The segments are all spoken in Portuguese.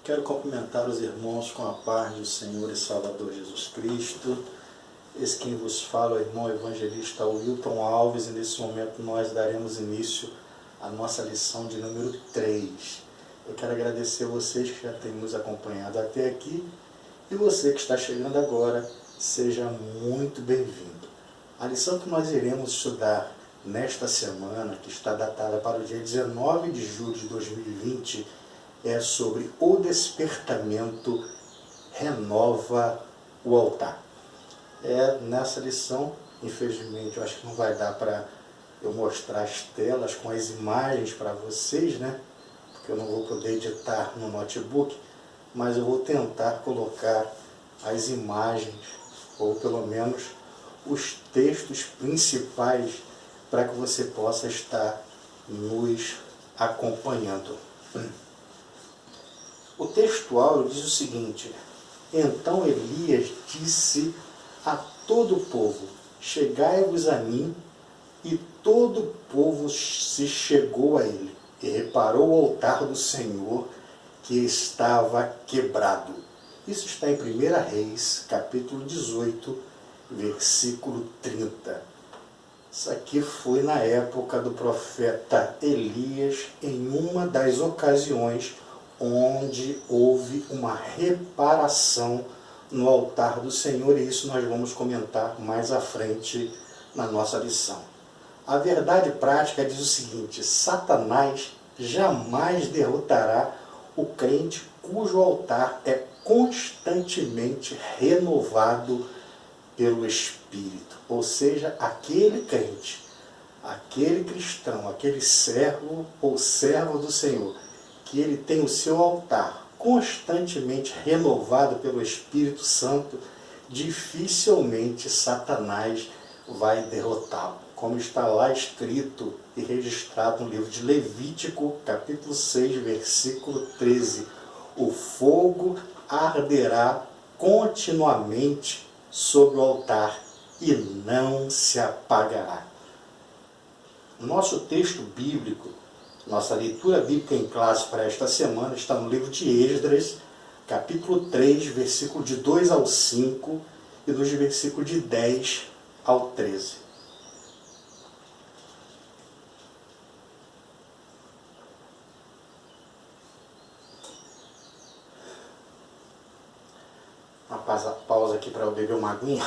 Quero cumprimentar os irmãos com a paz do Senhor e Salvador Jesus Cristo. Esse quem vos fala é o irmão evangelista Wilton Alves, e nesse momento nós daremos início à nossa lição de número 3. Eu quero agradecer a vocês que já têm nos acompanhado até aqui, e você que está chegando agora, seja muito bem-vindo. A lição que nós iremos estudar nesta semana, que está datada para o dia 19 de julho de 2020, é sobre o despertamento renova o altar. Nessa lição, infelizmente, eu acho que não vai dar para eu mostrar as telas com as imagens para vocês, né? Porque eu não vou poder editar no notebook, mas eu vou tentar colocar as imagens, ou pelo menos os textos principais, para que você possa estar nos acompanhando. O textual diz o seguinte: então Elias disse a todo o povo: chegai-vos a mim. E todo o povo se chegou a ele, e reparou o altar do Senhor, que estava quebrado. Isso está em 1 Reis, capítulo 18, versículo 30. Isso aqui foi na época do profeta Elias, em uma das ocasiões onde houve uma reparação no altar do Senhor, e isso nós vamos comentar mais à frente na nossa lição. A verdade prática diz o seguinte: Satanás jamais derrotará o crente cujo altar é constantemente renovado pelo Espírito, ou seja, aquele crente, aquele cristão, aquele servo ou serva do Senhor, que ele tem o seu altar constantemente renovado pelo Espírito Santo, dificilmente Satanás vai derrotá-lo. Como está lá escrito e registrado no livro de Levítico, capítulo 6, versículo 13. O fogo arderá continuamente sobre o altar e não se apagará. Nosso texto bíblico, nossa leitura bíblica em classe para esta semana está no livro de Esdras, capítulo 3, versículo de 2 ao 5 e dos versículos de 10 ao 13. Uma pausa aqui para eu beber uma aguinha.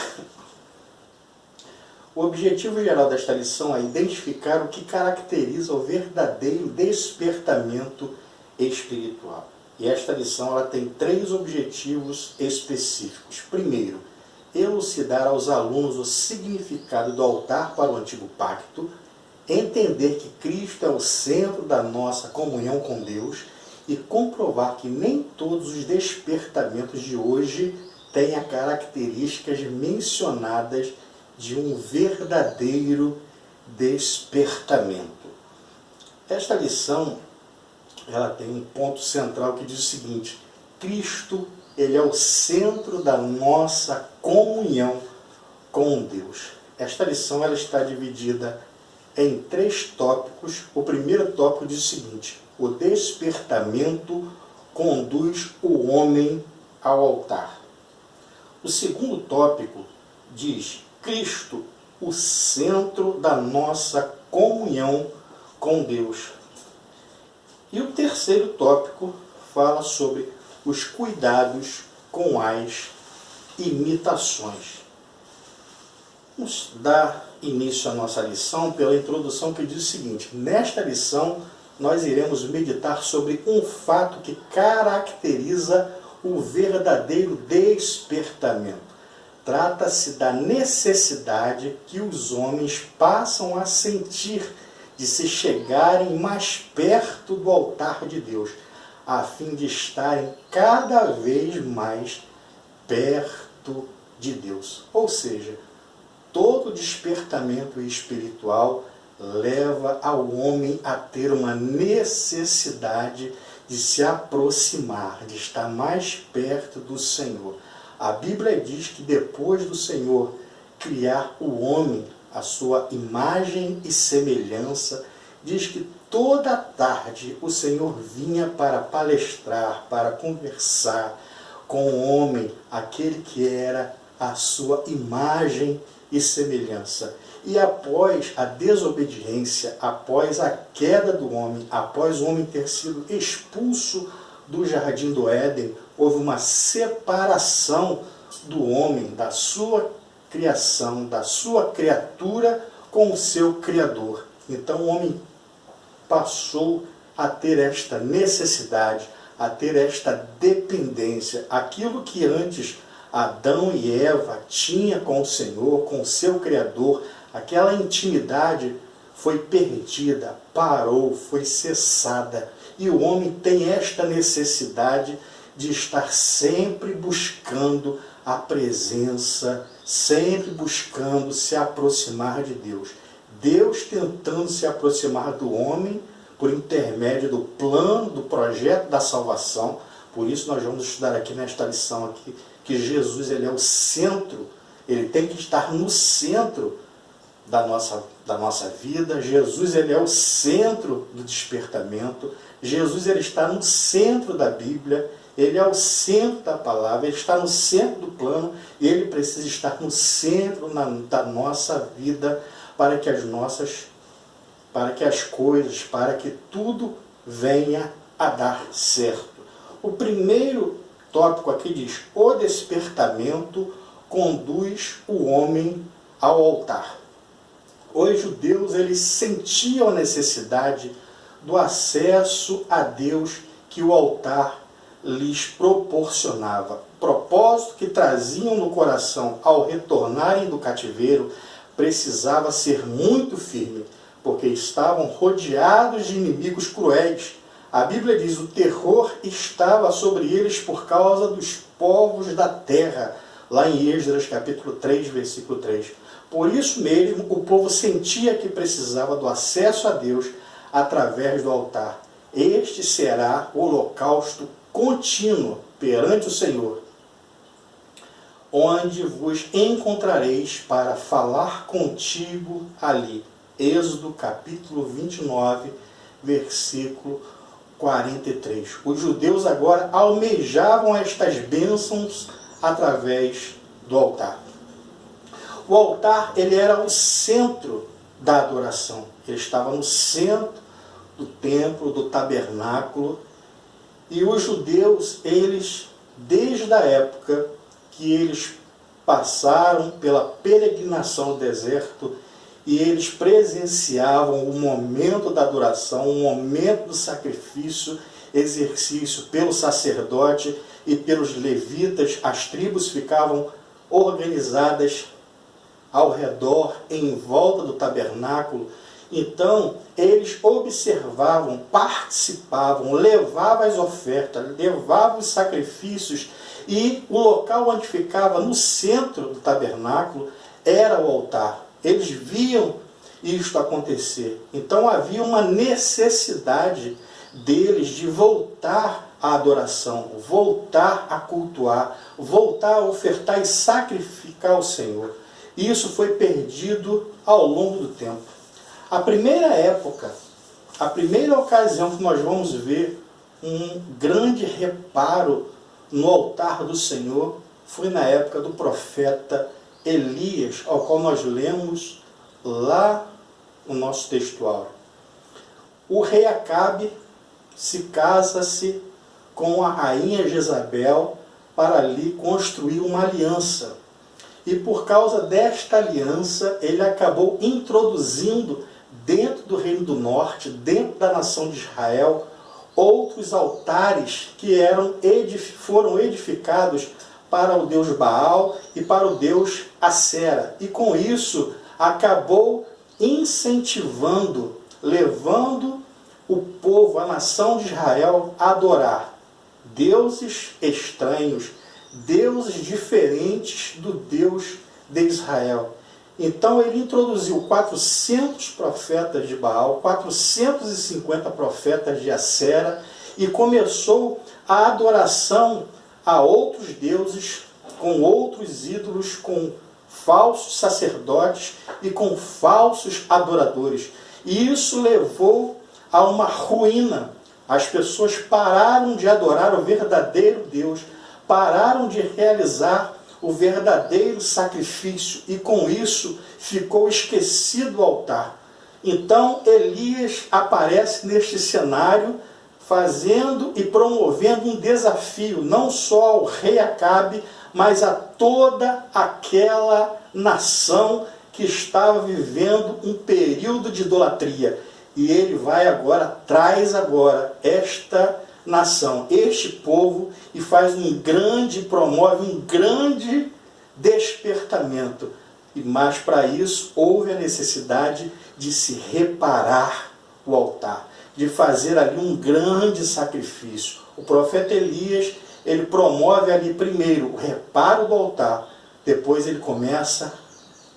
O objetivo geral desta lição é identificar o que caracteriza o verdadeiro despertamento espiritual. E esta lição ela tem 3 objetivos específicos. Primeiro, elucidar aos alunos o significado do altar para o Antigo Pacto, entender que Cristo é o centro da nossa comunhão com Deus e comprovar que nem todos os despertamentos de hoje têm as características mencionadas de um verdadeiro despertamento. Esta lição ela tem um ponto central que diz o seguinte: Cristo, ele é o centro da nossa comunhão com Deus. Esta lição ela está dividida em 3 tópicos. O primeiro tópico diz o seguinte: o despertamento conduz o homem ao altar. O segundo tópico diz: Cristo, o centro da nossa comunhão com Deus. E o terceiro tópico fala sobre os cuidados com as imitações. Vamos dar início à nossa lição pela introdução que diz o seguinte: nesta lição nós iremos meditar sobre um fato que caracteriza o verdadeiro despertamento. Trata-se da necessidade que os homens passam a sentir de se chegarem mais perto do altar de Deus, a fim de estarem cada vez mais perto de Deus. Ou seja, todo despertamento espiritual leva ao homem a ter uma necessidade de se aproximar, de estar mais perto do Senhor. A Bíblia diz que depois do Senhor criar o homem à sua imagem e semelhança, diz que toda tarde o Senhor vinha para palestrar, para conversar com o homem, aquele que era a sua imagem e semelhança. E após a desobediência, após a queda do homem, após o homem ter sido expulso do jardim do Éden, houve uma separação do homem, da sua criação, da sua criatura com o seu Criador. Então o homem passou a ter esta necessidade, a ter esta dependência. Aquilo que antes Adão e Eva tinham com o Senhor, com o seu Criador, aquela intimidade foi perdida, parou, foi cessada. E o homem tem esta necessidade de estar sempre buscando a presença, sempre buscando se aproximar de Deus. Deus tentando se aproximar do homem por intermédio do plano, do projeto da salvação. Por isso nós vamos estudar aqui nesta lição aqui, que Jesus ele é o centro, ele tem que estar no centro da nossa vida. Jesus ele é o centro do despertamento. Jesus ele está no centro da Bíblia, ele é o centro da palavra, ele está no centro do plano, e ele precisa estar no centro da nossa vida para que as coisas, para que tudo venha a dar certo. O primeiro tópico aqui diz: o despertamento conduz o homem ao altar. Os judeus eles sentiam a necessidade do acesso a Deus que o altar lhes proporcionava. O propósito que traziam no coração ao retornarem do cativeiro precisava ser muito firme, porque estavam rodeados de inimigos cruéis. A Bíblia diz: o terror estava sobre eles por causa dos povos da terra, lá em Esdras capítulo 3, versículo 3. Por isso mesmo, o povo sentia que precisava do acesso a Deus através do altar. Este será o holocausto contínuo perante o Senhor, onde vos encontrareis para falar contigo ali. Êxodo capítulo 29, versículo 43. Os judeus agora almejavam estas bênçãos através do altar. O altar ele era o centro da adoração. Ele estava no centro do templo, do tabernáculo. E os judeus, eles, desde a época que eles passaram pela peregrinação no deserto, e eles presenciavam o momento da adoração, o momento do sacrifício, exercício pelo sacerdote e pelos levitas. As tribos ficavam organizadas ao redor, em volta do tabernáculo. Então, eles observavam, participavam, levavam as ofertas, levavam os sacrifícios, e o local onde ficava no centro do tabernáculo era o altar. Eles viam isto acontecer. Então havia uma necessidade deles de voltar à adoração, voltar a cultuar, voltar a ofertar e sacrificar ao Senhor. E isso foi perdido ao longo do tempo. A primeira época, a primeira ocasião que nós vamos ver um grande reparo no altar do Senhor foi na época do profeta Elias, ao qual nós lemos lá no nosso textuário. O rei Acabe se casa-se com a rainha Jezabel para ali construir uma aliança. E por causa desta aliança, ele acabou introduzindo dentro do Reino do Norte, dentro da nação de Israel, outros altares que foram edificados para o deus Baal e para o deus Acera. E com isso acabou incentivando, levando o povo, a nação de Israel, a adorar deuses estranhos, deuses diferentes do Deus de Israel. Então ele introduziu 400 profetas de Baal, 450 profetas de Acera, e começou a adoração a outros deuses, com outros ídolos, com falsos sacerdotes e com falsos adoradores. E isso levou a uma ruína. As pessoas pararam de adorar o verdadeiro Deus, pararam de realizar o verdadeiro sacrifício, e com isso ficou esquecido o altar. Então Elias aparece neste cenário, fazendo e promovendo um desafio, não só ao rei Acabe, mas a toda aquela nação que estava vivendo um período de idolatria. E ele vai agora, traz agora esta nação, este povo, e promove um grande despertamento. Mas para isso houve a necessidade de se reparar o altar, de fazer ali um grande sacrifício. O profeta Elias, ele promove ali primeiro o reparo do altar, depois ele começa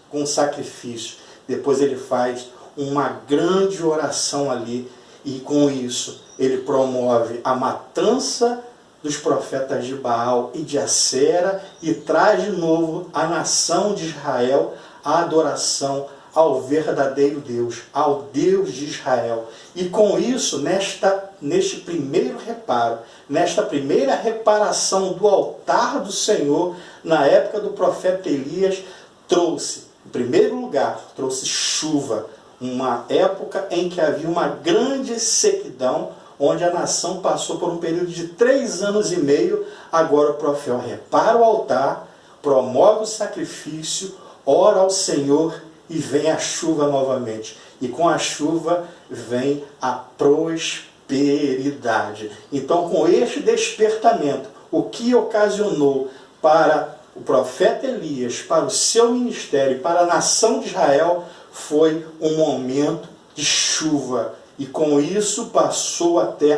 com o sacrifício, depois ele faz uma grande oração ali, e com isso ele promove a matança dos profetas de Baal e de Acera, e traz de novo a nação de Israel à adoração ao verdadeiro Deus, ao Deus de Israel. E com isso, neste primeiro reparo, nesta primeira reparação do altar do Senhor, na época do profeta Elias, trouxe, em primeiro lugar, trouxe chuva, uma época em que havia uma grande sequidão, onde a nação passou por um período de 3 anos e meio. Agora o profeta repara o altar, promove o sacrifício, ora ao Senhor, e vem a chuva novamente. E com a chuva vem a prosperidade. Então, com este despertamento, o que ocasionou para o profeta Elias, para o seu ministério, para a nação de Israel, foi um momento de chuva. E com isso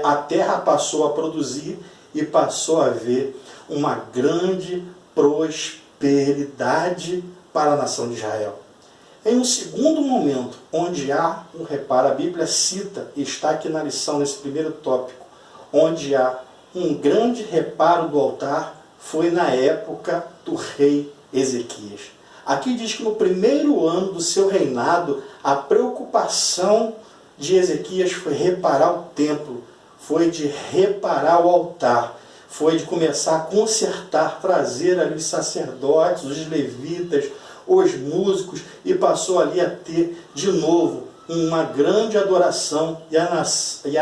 a terra passou a produzir e passou a haver uma grande prosperidade para a nação de Israel. Em um segundo momento, onde há um reparo, a Bíblia cita, e está aqui na lição, nesse primeiro tópico, onde há um grande reparo do altar, foi na época do rei Ezequias. Aqui diz que no primeiro ano do seu reinado, a preocupação de Ezequias foi reparar o templo, foi de reparar o altar, foi de começar a consertar, trazer ali os sacerdotes, os levitas, os músicos, e passou ali a ter de novo uma grande adoração, e a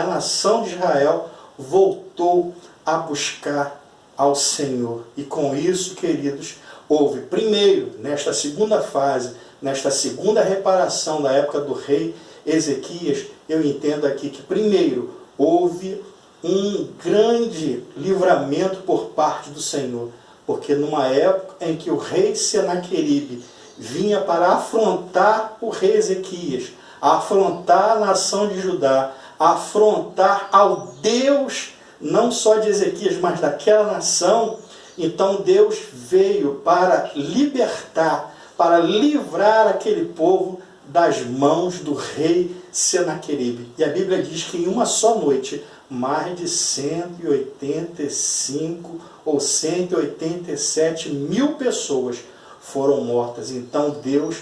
nação de Israel voltou a buscar ao Senhor. E com isso, queridos, houve primeiro, nesta segunda fase, nesta segunda reparação da época do rei Ezequias, eu entendo aqui que primeiro houve um grande livramento por parte do Senhor, porque numa época em que o rei Senaqueribe vinha para afrontar o rei Ezequias, afrontar a nação de Judá, afrontar ao Deus não só de Ezequias, mas daquela nação, então Deus veio para libertar, para livrar aquele povo das mãos do rei Senaqueribe. E a Bíblia diz que em uma só noite, mais de 185 ou 187 mil pessoas foram mortas. Então Deus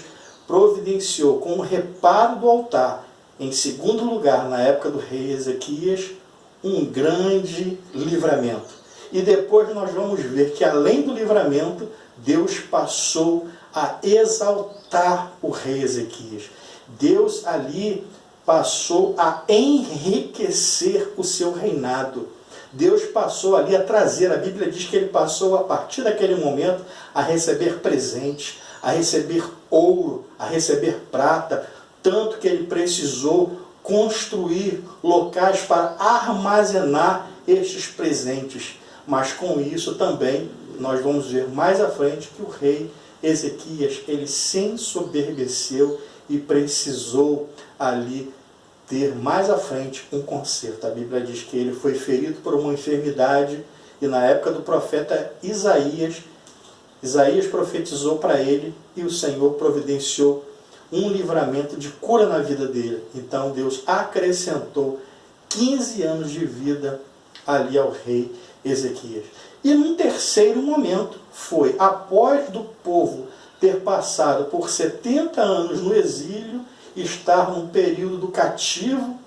providenciou, com o reparo do altar, em segundo lugar, na época do rei Ezequias, um grande livramento. E depois nós vamos ver que, além do livramento, Deus passou a exaltar o rei Ezequias. Deus ali passou a enriquecer o seu reinado. Deus passou ali a trazer, a Bíblia diz que ele passou a partir daquele momento a receber presentes, a receber ouro, a receber prata, tanto que ele precisou construir locais para armazenar estes presentes. Mas com isso também nós vamos ver mais à frente que o rei Ezequias, ele se ensoberbeceu e precisou ali ter mais à frente um conserto. A Bíblia diz que ele foi ferido por uma enfermidade, e na época do profeta Isaías profetizou para ele, e o Senhor providenciou um livramento de cura na vida dele. Então Deus acrescentou 15 anos de vida ali ao rei Ezequias. E num terceiro momento foi, após do povo ter passado por 70 anos no exílio, estar num período do cativo,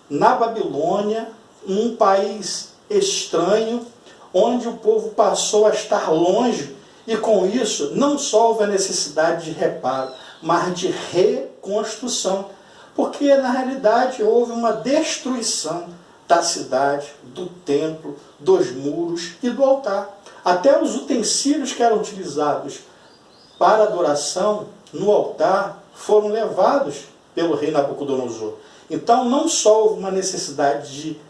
na Babilônia, um país estranho, onde o povo passou a estar longe, e com isso não só houve a necessidade de reparo, mas de reconstrução, porque na realidade houve uma destruição da cidade, do templo, dos muros e do altar. Até os utensílios que eram utilizados para adoração no altar foram levados pelo rei Nabucodonosor. Então não só houve uma necessidade de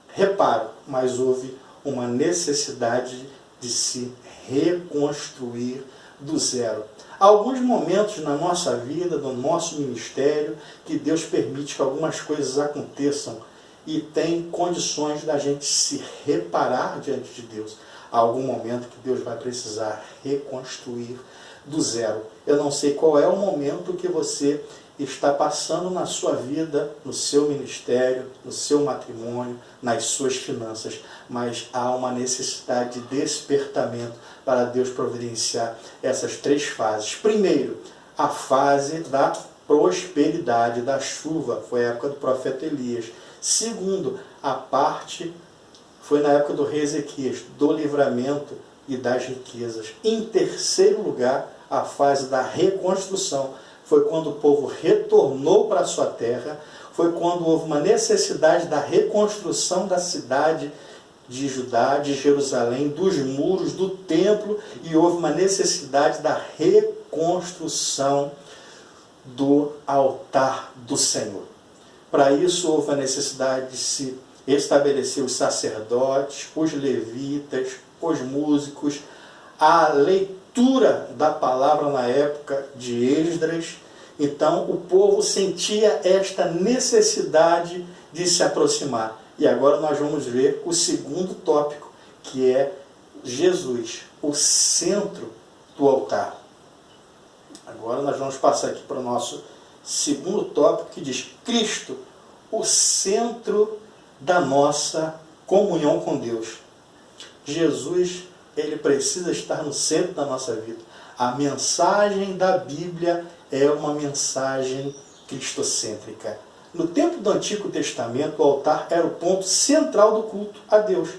reparo, mas houve uma necessidade de se reconstruir do zero. Há alguns momentos na nossa vida, no nosso ministério, que Deus permite que algumas coisas aconteçam e tem condições da gente se reparar diante de Deus. Há algum momento que Deus vai precisar reconstruir do zero. Eu não sei qual é o momento que você está passando na sua vida, no seu ministério, no seu matrimônio, nas suas finanças, mas há uma necessidade de despertamento para Deus providenciar essas 3 fases. Primeiro, a fase da prosperidade, da chuva, foi a época do profeta Elias. Segundo, a parte foi na época do rei Ezequias, do livramento e das riquezas. Em terceiro lugar, a fase da reconstrução, foi quando o povo retornou para a sua terra, foi quando houve uma necessidade da reconstrução da cidade de Judá, de Jerusalém, dos muros, do templo, e houve uma necessidade da reconstrução do altar do Senhor. Para isso houve a necessidade de se estabelecer os sacerdotes, os levitas, os músicos, a leitura da palavra na época de Esdras. Então o povo sentia esta necessidade de se aproximar. E agora nós vamos ver o segundo tópico, que é Jesus, o centro do altar. Agora nós vamos passar aqui para o nosso segundo tópico, que diz Cristo, o centro da nossa comunhão com Deus. Jesus, ele precisa estar no centro da nossa vida. A mensagem da Bíblia é uma mensagem cristocêntrica. No tempo do Antigo Testamento, o altar era o ponto central do culto a Deus.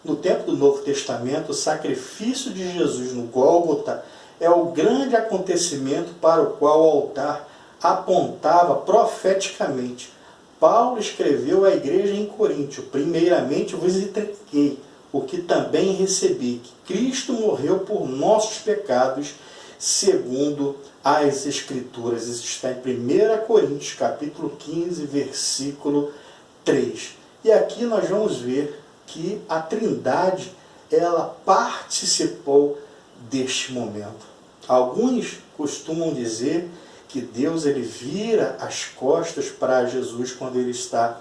No tempo do Novo Testamento, o sacrifício de Jesus no Gólgota é o grande acontecimento para o qual o altar apontava profeticamente. Paulo escreveu à igreja em Coríntio: primeiramente vos entreguei o que também recebi, que Cristo morreu por nossos pecados, segundo as Escrituras. Isso está em 1 Coríntios, capítulo 15, versículo 3. E aqui nós vamos ver que a Trindade, ela participou deste momento. Alguns costumam dizer que Deus ele vira as costas para Jesus quando ele está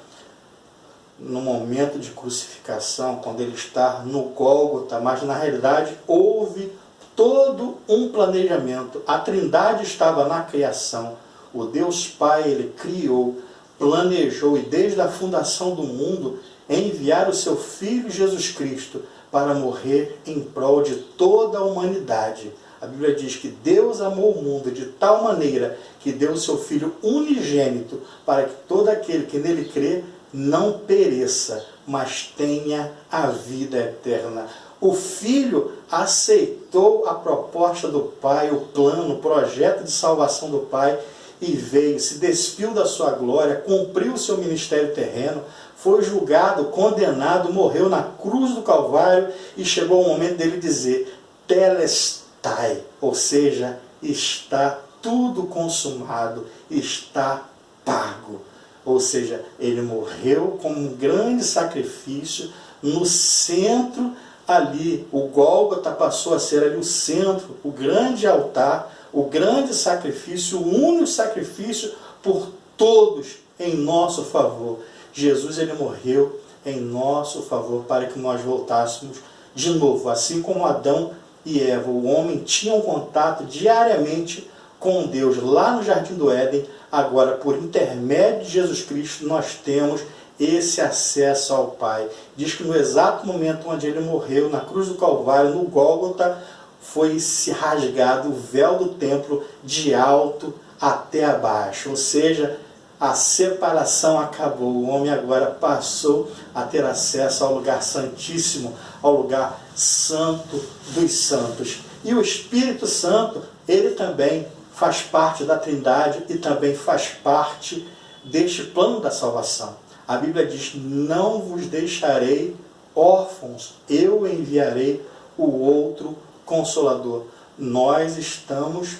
no momento de crucificação, quando ele está no Gólgota, mas na realidade houve todo um planejamento. A Trindade estava na criação. O Deus Pai, ele criou, planejou e desde a fundação do mundo enviar o seu Filho Jesus Cristo para morrer em prol de toda a humanidade. A Bíblia diz que Deus amou o mundo de tal maneira que deu o seu Filho unigênito para que todo aquele que nele crê não pereça, mas tenha a vida eterna. O Filho aceitou a proposta do Pai, o plano, o projeto de salvação do Pai, e veio, se despiu da sua glória, cumpriu o seu ministério terreno, foi julgado, condenado, morreu na cruz do Calvário, e chegou o momento dele dizer, Telestai, ou seja, está tudo consumado, está pago. Ou seja, ele morreu como um grande sacrifício no centro ali. O Gólgota passou a ser ali o centro, o grande altar, o grande sacrifício, o único sacrifício por todos em nosso favor. Jesus ele morreu em nosso favor para que nós voltássemos de novo. Assim como Adão e Eva, o homem tinha um contato diariamente com Deus lá no Jardim do Éden, agora por intermédio de Jesus Cristo nós temos esse acesso ao Pai. Diz que no exato momento onde ele morreu, na cruz do Calvário, no Gólgota, foi-se rasgado o véu do templo de alto até abaixo. Ou seja, a separação acabou. O homem agora passou a ter acesso ao lugar santíssimo, ao lugar santo dos santos. E o Espírito Santo, ele também faz parte da Trindade e também faz parte deste plano da salvação. A Bíblia diz: não vos deixarei órfãos, eu enviarei o outro Consolador. Nós estamos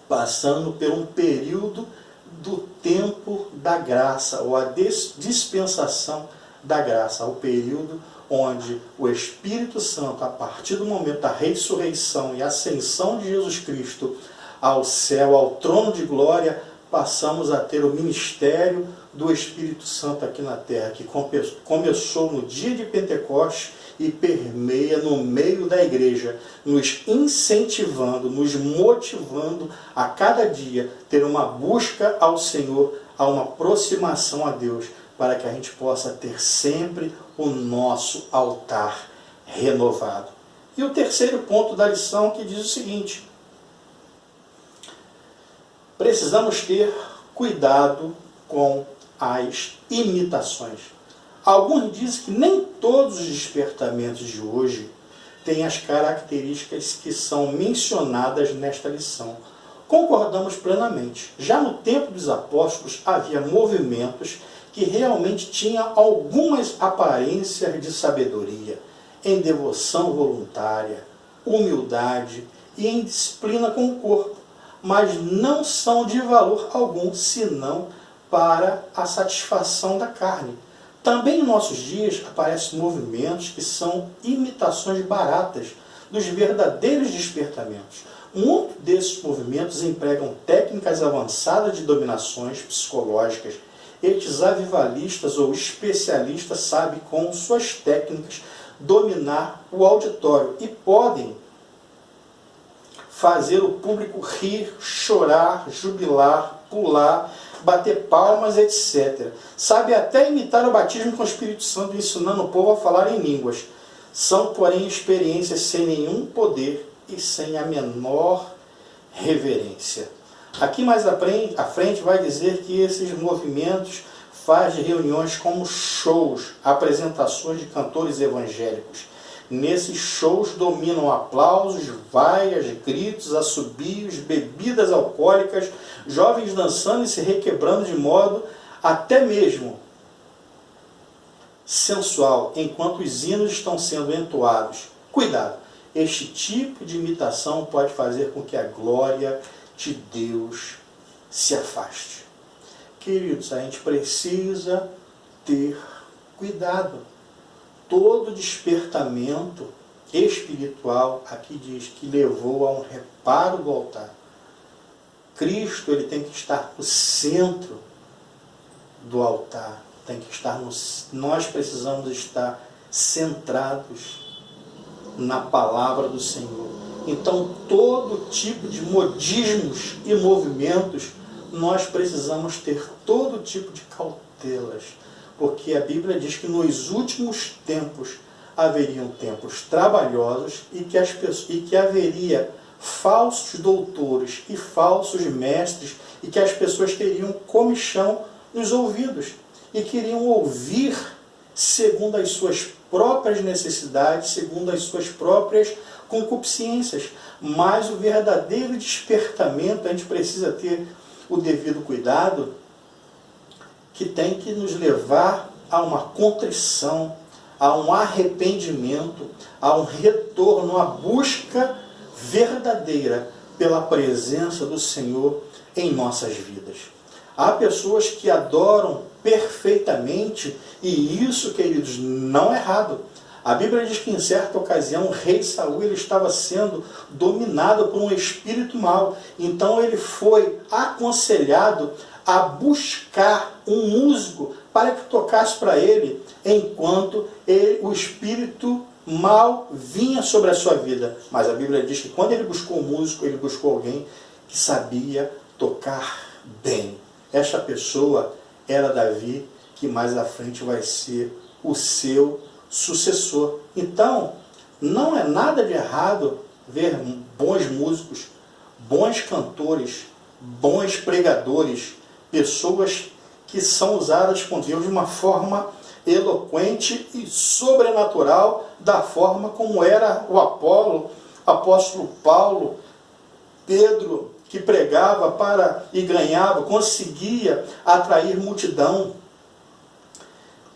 passando por um período do tempo da graça, ou a dispensação da graça, o período onde o Espírito Santo, a partir do momento da ressurreição e ascensão de Jesus Cristo ao céu, ao trono de glória, passamos a ter o ministério do Espírito Santo aqui na terra, que começou no dia de Pentecostes e permeia no meio da igreja, nos incentivando, nos motivando a cada dia ter uma busca ao Senhor, a uma aproximação a Deus, para que a gente possa ter sempre o nosso altar renovado. E o terceiro ponto da lição, que diz o seguinte: precisamos ter cuidado com as imitações. Alguns dizem que nem todos os despertamentos de hoje têm as características que são mencionadas nesta lição. Concordamos plenamente. Já no tempo dos apóstolos havia movimentos que realmente tinham algumas aparências de sabedoria, em devoção voluntária, humildade e em disciplina com o corpo, mas não são de valor algum, senão para a satisfação da carne. Também em nossos dias aparecem movimentos que são imitações baratas dos verdadeiros despertamentos. Muitos desses movimentos empregam técnicas avançadas de dominações psicológicas. Estes avivalistas ou especialistas sabem, com suas técnicas, dominar o auditório e podem fazer o público rir, chorar, jubilar, pular, bater palmas, etc. Sabe até imitar o batismo com o Espírito Santo, ensinando o povo a falar em línguas. São, porém, experiências sem nenhum poder e sem a menor reverência. Aqui mais à frente vai dizer que esses movimentos fazem reuniões como shows, apresentações de cantores evangélicos. Nesses shows dominam aplausos, vaias, gritos, assobios, bebidas alcoólicas, jovens dançando e se requebrando de modo até mesmo sensual, enquanto os hinos estão sendo entoados. Cuidado! Este tipo de imitação pode fazer com que a glória de Deus se afaste. Queridos, a gente precisa ter cuidado. Todo despertamento espiritual, aqui diz que levou a um reparo do altar. Cristo, ele tem que estar no centro do altar. Tem que estar nós precisamos estar centrados na palavra do Senhor. Então, todo tipo de modismos e movimentos, nós precisamos ter todo tipo de cautelas, porque a Bíblia diz que nos últimos tempos haveriam tempos trabalhosos e que haveria falsos doutores e falsos mestres e que as pessoas teriam comichão nos ouvidos e queriam ouvir segundo as suas próprias necessidades, segundo as suas próprias concupiscências. Mas o verdadeiro despertamento, a gente precisa ter o devido cuidado, que tem que nos levar a uma contrição, a um arrependimento, a um retorno, a busca verdadeira pela presença do Senhor em nossas vidas. Há pessoas que adoram perfeitamente, e isso, queridos, não é errado. A Bíblia diz que em certa ocasião o rei Saul ele estava sendo dominado por um espírito mau. Então ele foi aconselhado a buscar um músico para que tocasse para ele, enquanto o espírito mal vinha sobre a sua vida. Mas a Bíblia diz que quando ele buscou um músico, ele buscou alguém que sabia tocar bem. Esta pessoa era Davi, que mais à frente vai ser o seu sucessor. Então, não é nada de errado ver bons músicos, bons cantores, bons pregadores, pessoas que são usadas por Deus de uma forma eloquente e sobrenatural, da forma como era o apóstolo Paulo, Pedro, que pregava e ganhava, conseguia atrair multidão.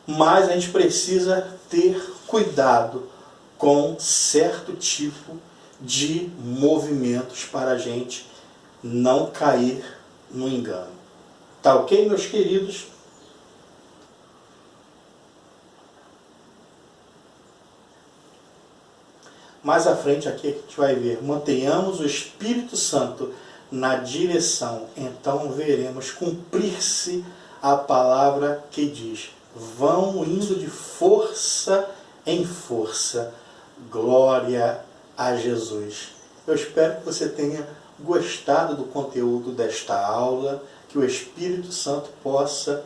Mas a gente precisa ter cuidado com certo tipo de movimentos para a gente não cair no engano. Tá ok, meus queridos? Mais à frente aqui a gente vai ver: mantenhamos o Espírito Santo na direção, então veremos cumprir-se a palavra que diz: vão indo de força em força. Glória a Jesus. Eu espero que você tenha gostado do conteúdo desta aula, que o Espírito Santo possa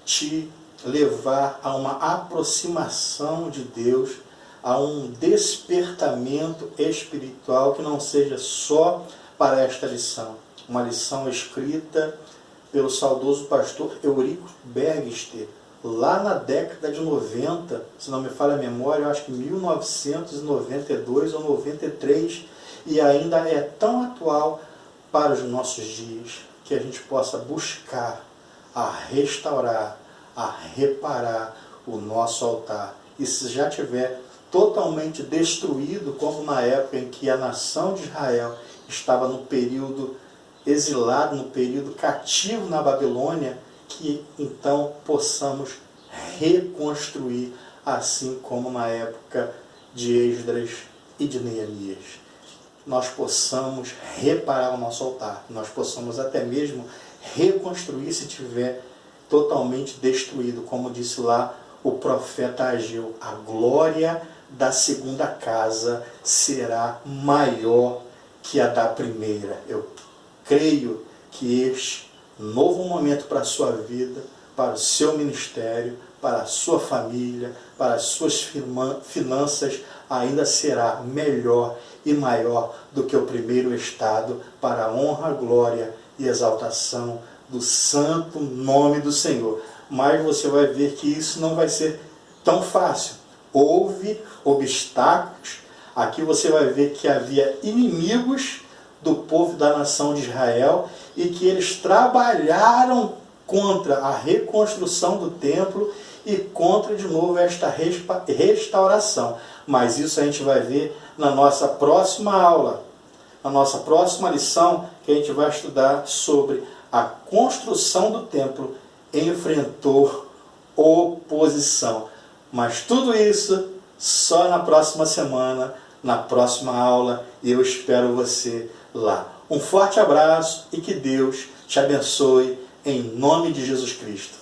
te levar a uma aproximação de Deus, a um despertamento espiritual que não seja só para esta lição. Uma lição escrita pelo saudoso pastor Eurico Bergster, lá na década de 90, se não me falha a memória, eu acho que 1992 ou 93, e ainda é tão atual para os nossos dias, que a gente possa buscar a restaurar, a reparar o nosso altar. E se já tiver totalmente destruído, como na época em que a nação de Israel estava no período exilado, no período cativo na Babilônia, que então possamos reconstruir, assim como na época de Esdras e de Neemias. Nós possamos reparar o nosso altar, nós possamos até mesmo reconstruir se tiver totalmente destruído, como disse lá o profeta Ageu: a glória da segunda casa será maior que a da primeira. Eu creio que este novo momento para a sua vida, para o seu ministério, para a sua família, para as suas finanças, ainda será melhor e maior do que o primeiro estado, para a honra, glória e exaltação do santo nome do Senhor. Mas você vai ver que isso não vai ser tão fácil. Houve obstáculos. Aqui você vai ver que havia inimigos do povo da nação de Israel e que eles trabalharam contra a reconstrução do templo e contra de novo esta restauração. Mas isso a gente vai ver na nossa próxima aula, na nossa próxima lição, que a gente vai estudar sobre a construção do templo enfrentou oposição. Mas tudo isso só na próxima semana, na próxima aula, e eu espero você lá. Um forte abraço e que Deus te abençoe em nome de Jesus Cristo.